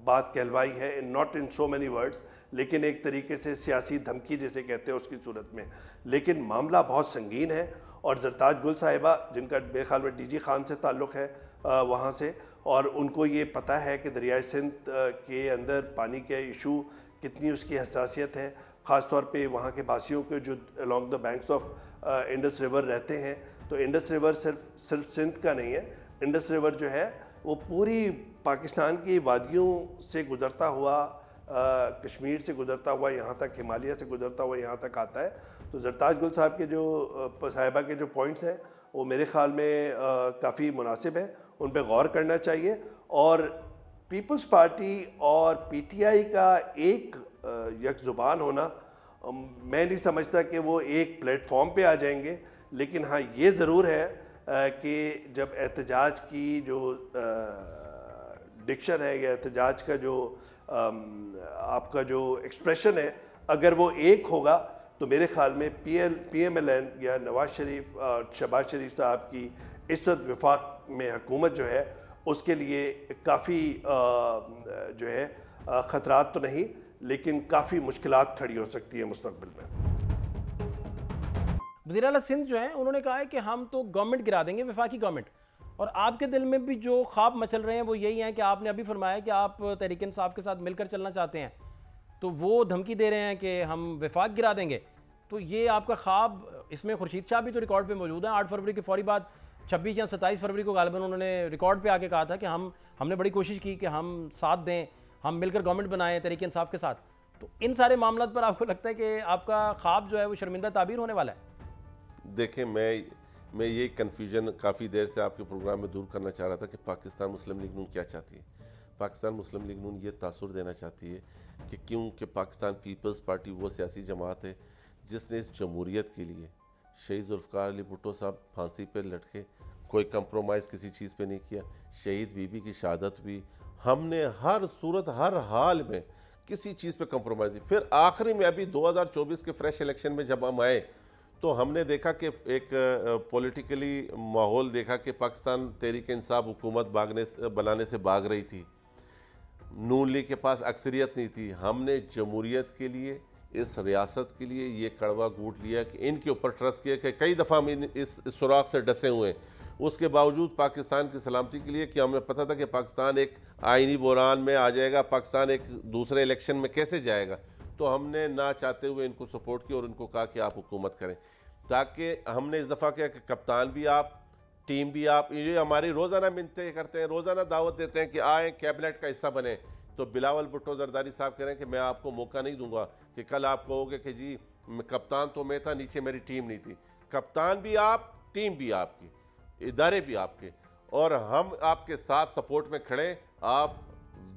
[SPEAKER 4] बात कहलवाई है, not in so many words, लेकिन एक तरीके से सियासी धमकी जिसे कहते हैं उसकी सूरत में। लेकिन मामला बहुत संगीन है और ज़रताज गुल साहिबा, जिनका मेरे ख्याल में DG खान से ताल्लुक़ है वहाँ से, और उनको ये पता है कि दरियाए सिंध के अंदर पानी के इशू कितनी उसकी हसासियत है, ख़ास तौर पे वहाँ के बासियों के जो along the banks of Indus river रहते हैं। तो इंडस रिवर सिर्फ सिंध का नहीं है, इंडस रिवर जो है वो पूरी पाकिस्तान की वादियों से गुज़रता हुआ, कश्मीर से गुज़रता हुआ यहाँ तक, हिमालय से गुज़रता हुआ यहाँ तक आता है। तो ज़रताज गुल साहब के जो साहिबा के जो पॉइंट्स हैं वो मेरे ख़्याल में काफ़ी मुनासिब है, उन पर गौर करना चाहिए। और पीपल्स पार्टी और PTI का एक यक ज़ुबान होना, मैं नहीं समझता कि वो एक प्लेटफॉर्म पे आ जाएंगे। लेकिन हाँ, ये ज़रूर है कि जब एहतजाज की जो डिक्शन है या एहतजाज का जो आपका जो एक्सप्रेशन है, अगर वो एक होगा तो मेरे ख़्याल में PMLN या नवाज शरीफ और शहबाज शरीफ साहब की इज़्ज़त वफाक में हुकूमत जो है उसके लिए काफ़ी जो है ख़तरात तो नहीं, लेकिन काफ़ी मुश्किलात खड़ी हो सकती है मुस्तक़बिल में।
[SPEAKER 1] वज़ीर आला सिंध जो है उन्होंने कहा है कि हम तो गवर्नमेंट गिरा देंगे, वफाकी गवर्नमेंट, और आपके दिल में भी जो ख्वाब मचल रहे हैं वो यही हैं कि आपने अभी फरमाया कि आप तहरीक इंसाफ के साथ मिलकर चलना चाहते हैं, तो वो धमकी दे रहे हैं कि हम वफाक गिरा देंगे। तो ये आपका ख्वाब, इसमें खुर्शीद शाह भी तो रिकॉर्ड पे मौजूद है। 8 फरवरी के फौरी बाद 26 या 27 फरवरी को गालिबन उन्होंने रिकॉर्ड पे आके कहा था कि हमने बड़ी कोशिश की कि हम साथ दें, हम मिलकर गवर्नमेंट बनाएं तहरीक इंसाफ के साथ। तो इन सारे मामलों पर आपको लगता है कि आपका ख्वाब जो है वो शर्मिंदा ताबीर होने वाला है?
[SPEAKER 3] देखें, मैं ये कन्फ्यूजन काफ़ी देर से आपके प्रोग्राम में दूर करना चाह रहा था कि पाकिस्तान मुस्लिम लीग नून क्या चाहती है। पाकिस्तान मुस्लिम लीग नून ये तासुर देना चाहती है कि क्योंकि पाकिस्तान पीपल्स पार्टी वो सियासी जमात है जिसने इस जमहूरियत के लिए शहीद ज़ुल्फ़िकार अली भुट्टो साहब फांसी पर लटके, कोई कंप्रोमाइज़ किसी चीज़ पे नहीं किया। शहीद बीबी की शहादत भी हमने हर सूरत हर हाल में किसी चीज़ पे कंप्रोमाइज़ नहीं। फिर आखिरी में अभी 2024 के फ्रेश इलेक्शन में जब हम आए तो हमने देखा कि एक पॉलिटिकली माहौल देखा कि पाकिस्तान तहरीक इंसाफ हुकूमत बनाने से भाग रही थी, नून लीग के पास अक्सरियत नहीं थी। हमने जमहूरियत के लिए, इस रियासत के लिए ये कड़वा घूंट लिया कि इनके ऊपर ट्रस्ट किया कि कई दफ़ा हम इस सुराख से डसे हुए हैं। उसके बावजूद पाकिस्तान की सलामती के लिए, कि हमें पता था कि पाकिस्तान एक आइनी बहरान में आ जाएगा, पाकिस्तान एक दूसरे इलेक्शन में कैसे जाएगा, तो हमने ना चाहते हुए इनको सपोर्ट किया और इनको कहा कि आप हुकूमत करें। ताकि हमने इस दफ़ा किया कि कप्तान भी आप, टीम भी आप, ये हमारी रोज़ाना मिन्नतें करते हैं, रोज़ाना दावत देते हैं कि आएँ कैबिनेट का हिस्सा बने। तो बिलावल भुट्टो जरदारी साहब कह रहे हैं कि मैं आपको मौका नहीं दूंगा कि कल आप कहोगे कि जी कप्तान तो मैं था, नीचे मेरी टीम नहीं थी। कप्तान भी आप, टीम भी आपकी, इदारे भी आपके, और हम आपके साथ सपोर्ट में खड़े। आप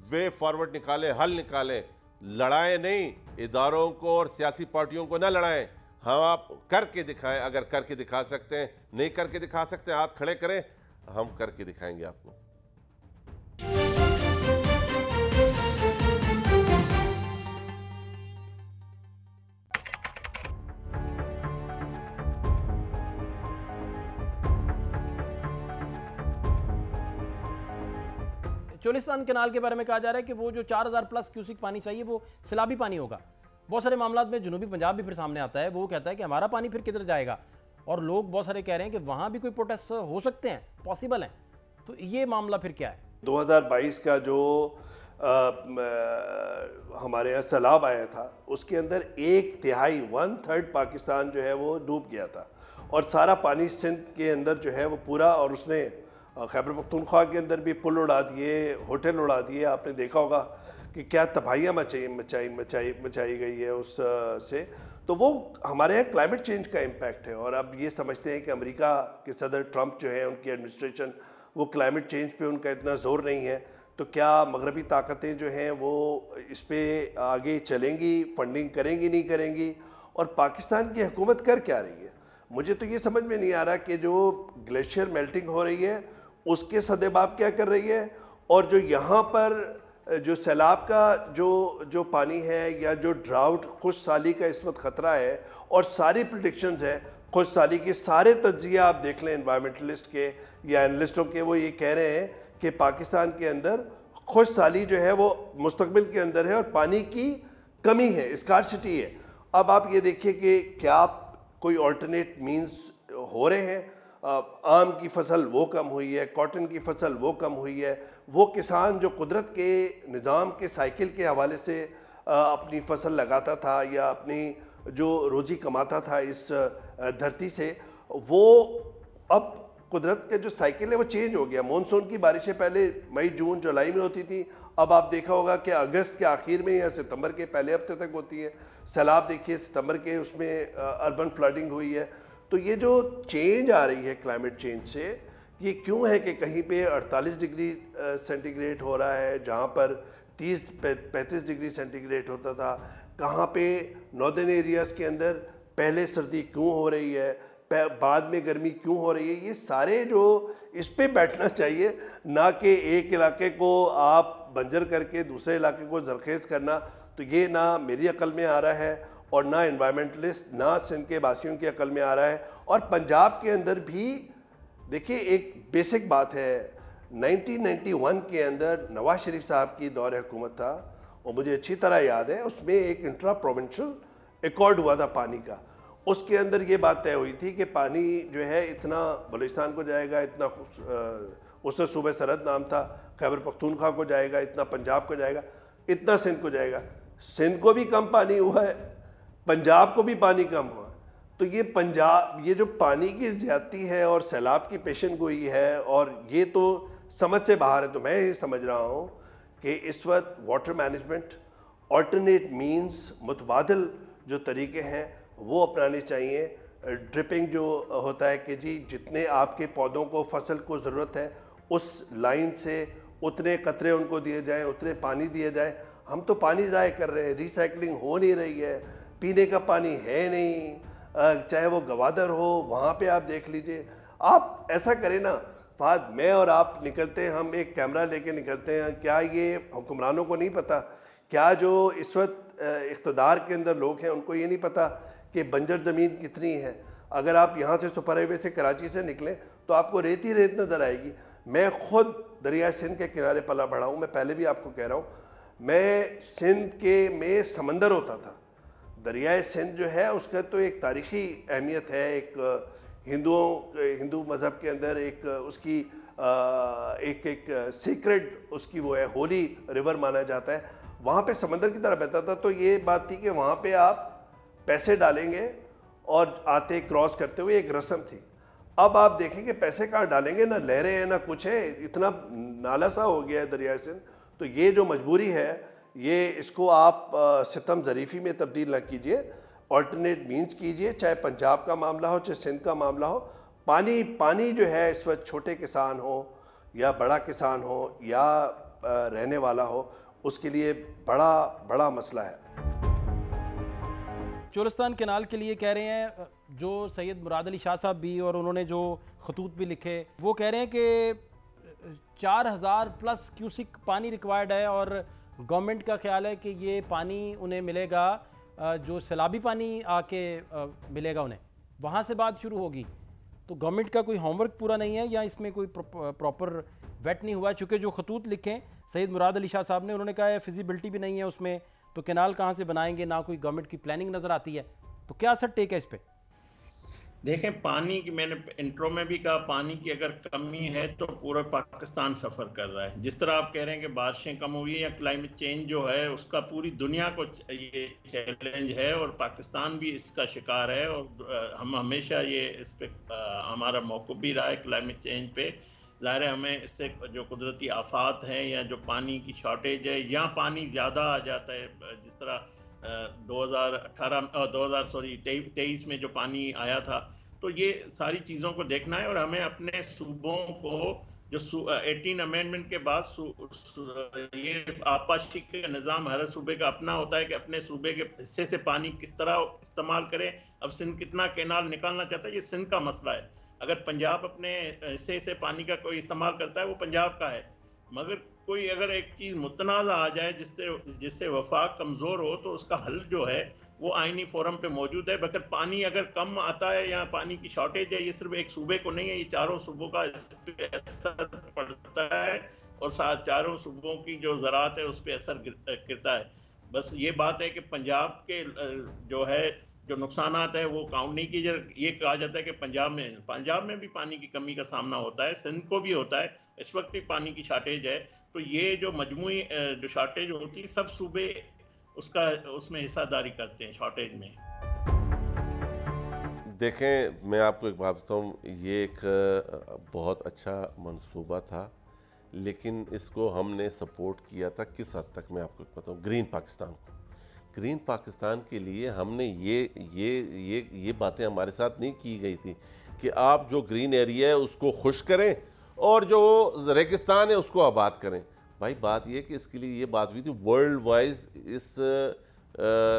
[SPEAKER 3] वे फॉरवर्ड निकालें, हल निकालें, लड़ाएं नहीं, इदारों को और सियासी पार्टियों को ना लड़ाएं। हम आप करके दिखाएं, अगर करके दिखा सकते हैं, नहीं करके दिखा सकते हैं, हाथ खड़े करें, हम करके दिखाएंगे आपको।
[SPEAKER 1] 40 कैनाल के बारे में कहा जा रहा है कि वो जो 4000 प्लस क्यूसिक पानी चाहिए वो सैलाबी पानी होगा। बहुत सारे मामलों में जनूबी पंजाब भी फिर सामने आता है, वो कहता है कि हमारा पानी फिर किधर जाएगा, और लोग बहुत सारे कह रहे हैं कि वहाँ भी कोई प्रोटेस्ट हो सकते हैं, पॉसिबल हैं। तो ये मामला फिर क्या है?
[SPEAKER 4] 2022 का जो हमारे यहाँ सैलाब आया था, उसके अंदर 1/3 1/3 पाकिस्तान जो है वो डूब गया था और सारा पानी सिंध के अंदर जो है वो पूरा, और उसने खैबर पख्तूनख्वा के अंदर भी पुल उड़ा दिए, होटल उड़ा दिए। आपने देखा होगा कि क्या तबाहियाँ मचाई गई है उस से। तो वो हमारे यहाँ क्लाइमेट चेंज का इम्पैक्ट है। और अब ये समझते हैं कि अमेरिका के सदर ट्रंप जो है, उनकी एडमिनिस्ट्रेशन, वो क्लाइमेट चेंज पे उनका इतना ज़ोर नहीं है, तो क्या मगरबी ताकतें जो हैं वो इस पर आगे चलेंगी, फंडिंग करेंगी नहीं करेंगी, और पाकिस्तान की हुकूमत कर क्या रही है? मुझे तो ये समझ में नहीं आ रहा कि जो ग्लेशियर मेल्टिंग हो रही है उसके सदेबाप क्या कर रही है, और जो यहाँ पर जो सैलाब का जो पानी है या जो ड्राउट खुश साली का इस वक्त ख़तरा है, और सारी प्रिडिक्शंस है खुश साली के, सारे तज्जिए आप देख लें एनवायरमेंटलिस्ट के या एनालिस्टों के, वो ये कह रहे हैं कि पाकिस्तान के अंदर खुश साली जो है वो मुस्तकबिल के अंदर है और पानी की कमी है, स्कार्सिटी है। अब आप ये देखिए कि क्या कोई ऑल्टरनेट मीन्स हो रहे हैं? आम की फसल वो कम हुई है, कॉटन की फसल वो कम हुई है। वो किसान जो कुदरत के निज़ाम के साइकिल के हवाले से अपनी फसल लगाता था या अपनी जो रोज़ी कमाता था इस धरती से, वो अब कुदरत के जो साइकिल है वो चेंज हो गया। मानसून की बारिशें पहले मई जून जुलाई में होती थी, अब आप देखा होगा कि अगस्त के आखिर में या सितंबर के पहले हफ्ते तक होती है। सैलाब देखिए सितंबर के, उसमें अर्बन फ्लडिंग हुई है। तो ये जो चेंज आ रही है क्लाइमेट चेंज से, ये क्यों है कि कहीं पे 48 डिग्री सेंटीग्रेड हो रहा है जहाँ पर 30-35 डिग्री सेंटीग्रेड होता था, कहाँ पे नॉर्दर्न एरियाज़ के अंदर पहले सर्दी क्यों हो रही है, बाद में गर्मी क्यों हो रही है? ये सारे जो इस पे बैठना चाहिए, ना कि एक इलाके को आप बंजर करके दूसरे इलाके को जरखेज़ करना। तो ये ना मेरी अकल में आ रहा है और ना एनवायरमेंटलिस्ट, ना सिंध के वासियों की अकल में आ रहा है। और पंजाब के अंदर भी देखिए एक बेसिक बात है, 1991 के अंदर नवाज शरीफ साहब की दौर हुकूमत था और मुझे अच्छी तरह याद है, उसमें एक इंट्रा प्रोविंशियल एकॉर्ड हुआ था पानी का। उसके अंदर ये बात तय हुई थी कि पानी जो है इतना बलूचिस्तान को जाएगा, इतना उससे सूबे सरहद नाम था, खैबर पख्तूनख्वा को जाएगा, इतना पंजाब को जाएगा, इतना सिंध को जाएगा। सिंध को भी कम पानी हुआ है, पंजाब को भी पानी कम हुआ। तो ये पंजाब, ये जो पानी की ज़्यादती है और सैलाब की पेशन गोई है, और ये तो समझ से बाहर है। तो मैं ये समझ रहा हूँ कि इस वक्त वाटर मैनेजमेंट, ऑल्टरनेट मीन्स, मुतबादल जो तरीके हैं वो अपनाने चाहिए। ड्रिपिंग जो होता है कि जी जितने आपके पौधों को, फसल को ज़रूरत है, उस लाइन से उतने कतरे उनको दिए जाएं, उतने पानी दिए जाए। हम तो पानी ज़ाय कर रहे हैं, रिसाइकलिंग हो नहीं रही है, पीने का पानी है नहीं, चाहे वो गवादर हो, वहाँ पे आप देख लीजिए। आप ऐसा करें ना फाद, मैं और आप निकलते हैं, हम एक कैमरा लेके निकलते हैं, क्या ये हुक्मरानों को नहीं पता? क्या जो इस वक्त इख्तदार के अंदर लोग हैं उनको ये नहीं पता कि बंजर ज़मीन कितनी है? अगर आप यहाँ से सुपर हाईवे से कराची से निकलें तो आपको रेत ही रेत नज़र आएगी। मैं ख़ुद दरिया सिंध के किनारे पला बढ़ा हूँ, मैं पहले भी आपको कह रहा हूँ, मैं सिंध के में समंदर होता था। दरियाए सिंध जो है उसका तो एक तारीख़ी अहमियत है, एक हिंदू मज़हब के अंदर एक उसकी एक सीक्रेट उसकी वो है, होली रिवर माना जाता है। वहाँ पे समंदर की तरह बहता था। तो ये बात थी कि वहाँ पे आप पैसे डालेंगे और आते क्रॉस करते हुए एक रस्म थी। अब आप देखें कि पैसे कहाँ डालेंगे, ना लहरें हैं ना कुछ है, इतना नाला सा हो गया है दरिया सिंध। तो ये जो मजबूरी है, ये इसको आप सितम ज़रीफ़ी में तब्दील ना कीजिए, ऑल्टरनेट मीन्स कीजिए, चाहे पंजाब का मामला हो चाहे सिंध का मामला हो। पानी जो है इस वक्त छोटे किसान हो या बड़ा किसान हो या रहने वाला हो, उसके लिए बड़ा मसला है।
[SPEAKER 1] चोलिस्तान कैनाल के लिए कह रहे हैं जो सैयद मुराद अली शाह साहब भी, और उन्होंने जो खतूत भी लिखे, वो कह रहे हैं कि 4000 प्लस क्यूसिक पानी रिक्वायर्ड है और गवर्नमेंट का ख्याल है कि ये पानी उन्हें मिलेगा, जो सैलाबी पानी आके मिलेगा उन्हें, वहाँ से बात शुरू होगी। तो गवर्नमेंट का कोई होमवर्क पूरा नहीं है या इसमें कोई प्रॉपर वेट नहीं हुआ? चूँकि जो खतूत लिखे सैयद मुराद अली शाह साहब ने, उन्होंने कहा है फिजिबिलिटी भी नहीं है उसमें, तो कैनाल कहाँ से बनाएंगे, ना कोई गवर्नमेंट की प्लानिंग नज़र आती है। तो क्या सर टेक है इस पर?
[SPEAKER 2] देखें, पानी की, मैंने इंट्रो में भी कहा, पानी की अगर कमी है तो पूरा पाकिस्तान सफ़र कर रहा है। जिस तरह आप कह रहे हैं कि बारिशें कम हुई या क्लाइमेट चेंज जो है उसका पूरी दुनिया को ये चैलेंज है और पाकिस्तान भी इसका शिकार है। और हम हमेशा ये इस पे हमारा मौक़िफ़ भी रहा है क्लाइमेट चेंज पे। ज़ाहिर है हमें इससे जो कुदरती आफात हैं या जो पानी की शॉर्टेज है या पानी ज़्यादा आ जाता है, जिस तरह 2023 में जो पानी आया था, तो ये सारी चीज़ों को देखना है। और हमें अपने सूबों को जो 18 अमेंडमेंट के बाद ये आपाशी का निज़ाम हर सूबे का अपना होता है कि अपने सूबे के हिस्से से पानी किस तरह इस्तेमाल करें। अब सिंध कितना कैनाल निकालना चाहता है, ये सिंध का मसला है। अगर पंजाब अपने हिस्से से पानी का कोई इस्तेमाल करता है वो पंजाब का है, मगर कोई अगर एक चीज़ मुतनाज़ा आ जाए जिससे वफाक कमज़ोर हो तो उसका हल जो है वो आइनी फोरम पे मौजूद है। बगैर पानी अगर कम आता है या पानी की शॉर्टेज है, ये सिर्फ एक सूबे को नहीं है, ये चारों सूबों का इस पे असर पड़ता है और चारों सूबों की जो ज़राअत है उस पर असर गिरता है। बस ये बात है कि पंजाब के जो है जो नुकसानात है वो काउंट नहीं किए। ये कहा जाता है कि पंजाब में भी पानी की कमी का सामना होता है, सिंध को भी होता है, इस वक्त भी पानी की शॉर्टेज है। तो ये जो मजमूई जो शॉर्टेज होती है, सब सूबे उसमें हिस्सादारी करते हैं शॉर्टेज में।
[SPEAKER 3] देखें, मैं आपको एक बात बताऊँ, ये एक बहुत अच्छा मंसूबा था, लेकिन इसको हमने सपोर्ट किया था किस हद तक, मैं आपको बताऊँ, ग्रीन पाकिस्तान को। ग्रीन पाकिस्तान के लिए हमने ये बातें हमारे साथ नहीं की गई थी कि आप जो ग्रीन एरिया है उसको खुश करें और जो रेगिस्तान है उसको आबाद करें। भाई बात ये कि इसके लिए ये बात हुई थी वर्ल्ड वाइज इस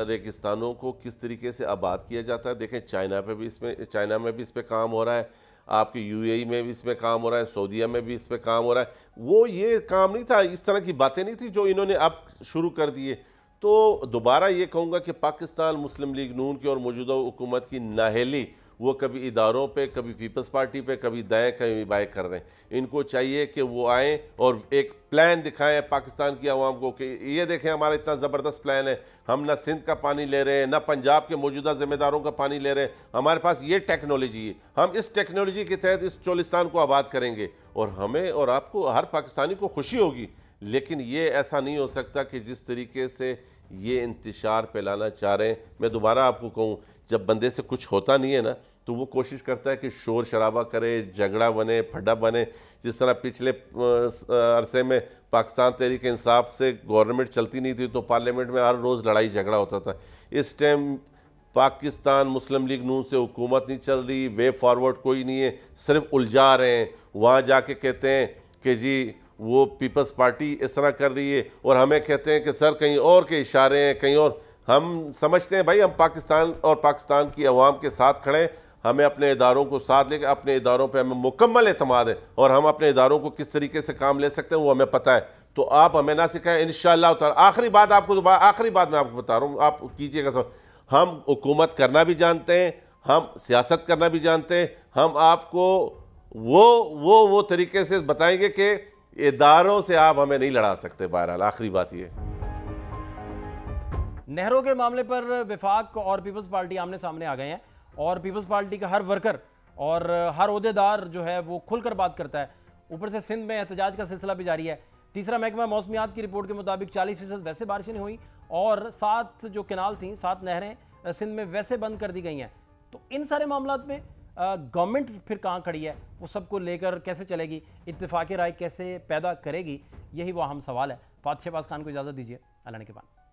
[SPEAKER 3] रेगिस्तानों को किस तरीके से आबाद किया जाता है। देखें, चाइना में भी इस पर काम हो रहा है, आपके यूएई में भी इस पर काम हो रहा है, सऊदीया में भी इस पर काम हो रहा है। वो ये काम नहीं था, इस तरह की बातें नहीं थी जो इन्होंने अब शुरू कर दिए। तो दोबारा ये कहूँगा कि पाकिस्तान मुस्लिम लीग नून की और मौजूदा हुकूमत की नाअहली, वो कभी इदारों पे, कभी पीपल्स पार्टी पे, कभी दाएं कभी बाएं कर रहे हैं। इनको चाहिए कि वो आएँ और एक प्लान दिखाएं पाकिस्तान की आवाम को कि ये देखें हमारा इतना ज़बरदस्त प्लान है, हम ना सिंध का पानी ले रहे हैं ना पंजाब के मौजूदा ज़िम्मेदारों का पानी ले रहे हैं, हमारे पास ये टेक्नोलॉजी है, हम इस टेक्नोलॉजी के तहत इस चोलिस्तान को आबाद करेंगे और हमें और आपको, हर पाकिस्तानी को खुशी होगी। लेकिन ये ऐसा नहीं हो सकता कि जिस तरीके से ये इंतशार फैलाना चाह रहे हैं। मैं दोबारा आपको कहूँ, जब बंदे से कुछ होता नहीं है ना तो वो कोशिश करता है कि शोर शराबा करे, झगड़ा बने, फड्डा बने। जिस तरह पिछले अरसे में पाकिस्तान तहरीक इंसाफ से गवर्नमेंट चलती नहीं थी तो पार्लियामेंट में हर रोज़ लड़ाई झगड़ा होता था। इस टाइम पाकिस्तान मुस्लिम लीग नून से हुकूमत नहीं चल रही, वे फॉरवर्ड कोई नहीं है, सिर्फ उलझा रहे हैं। वहाँ जाके कहते हैं कि जी वो पीपल्स पार्टी इस तरह कर रही है और हमें कहते हैं कि सर कहीं और के इशारे हैं, कहीं और। हम समझते हैं भाई हम पाकिस्तान और पाकिस्तान की आवाम के साथ खड़े हैं, हमें अपने इदारों को साथ लेकर, अपने इदारों पे हमें मुकम्मल एतमाद है और हम अपने इदारों को किस तरीके से काम ले सकते हैं वो हमें पता है। तो आप हमें ना सिखाएं, इंशाअल्लाह ताला। आखिरी बात मैं आपको बता रहा हूँ, आप कीजिएगा सब। हम हुकूमत करना भी जानते हैं, हम सियासत करना भी जानते हैं, हम आपको वो तरीके से बताएंगे कि इदारों से आप हमें नहीं लड़ा सकते। बहरहाल आखिरी बात ये,
[SPEAKER 1] नहरों के मामले पर वफाक और पीपल्स पार्टी आमने सामने आ गए हैं और पीपल्स पार्टी का हर वर्कर और हर ओहदेदार जो है वो खुलकर बात करता है। ऊपर से सिंध में एहतजाज का सिलसिला भी जारी है। तीसरा महकमा मौसमियात की रिपोर्ट के मुताबिक 40% वैसे बारिशें नहीं हुई और 7 जो कैनाल थी, 7 नहरें सिंध में वैसे बंद कर दी गई हैं। तो इन सारे मामलात में गवर्नमेंट फिर कहाँ खड़ी है, वो सबको लेकर कैसे चलेगी, इत्तेफाक राय कैसे पैदा करेगी, यही वो अहम सवाल है। फात शहबाज खान को इजाज़त दीजिए, अल्लाह ने के बाद।